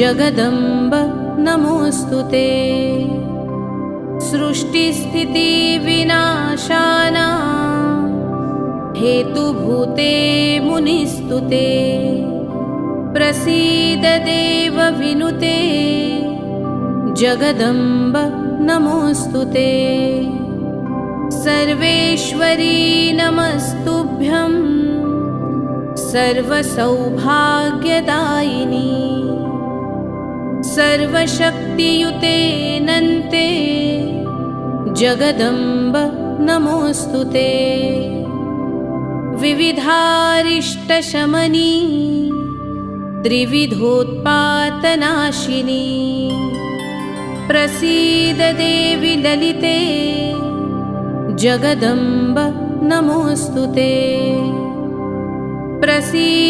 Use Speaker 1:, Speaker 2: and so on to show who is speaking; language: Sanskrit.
Speaker 1: जगदम्ब नमोऽस्तुते। सृष्टिस्थितिविनाशाना हेतुभूते मुनिस्तुते। प्रसीद देवविनुते जगदम्ब नमोऽस्तुते। सर्वेश्वरी नमस्तुभ्यं सर्वसौभाग्यदायिनी। सर्वशक्तियुते नन्ते जगदम्ब नमोऽस्तुते। विविधारिष्टशमनी त्रिविधोत्पातनाशिनी। प्रसीद देवि ललिते जगदम्ब नमोऽस्तुते। प्रसीद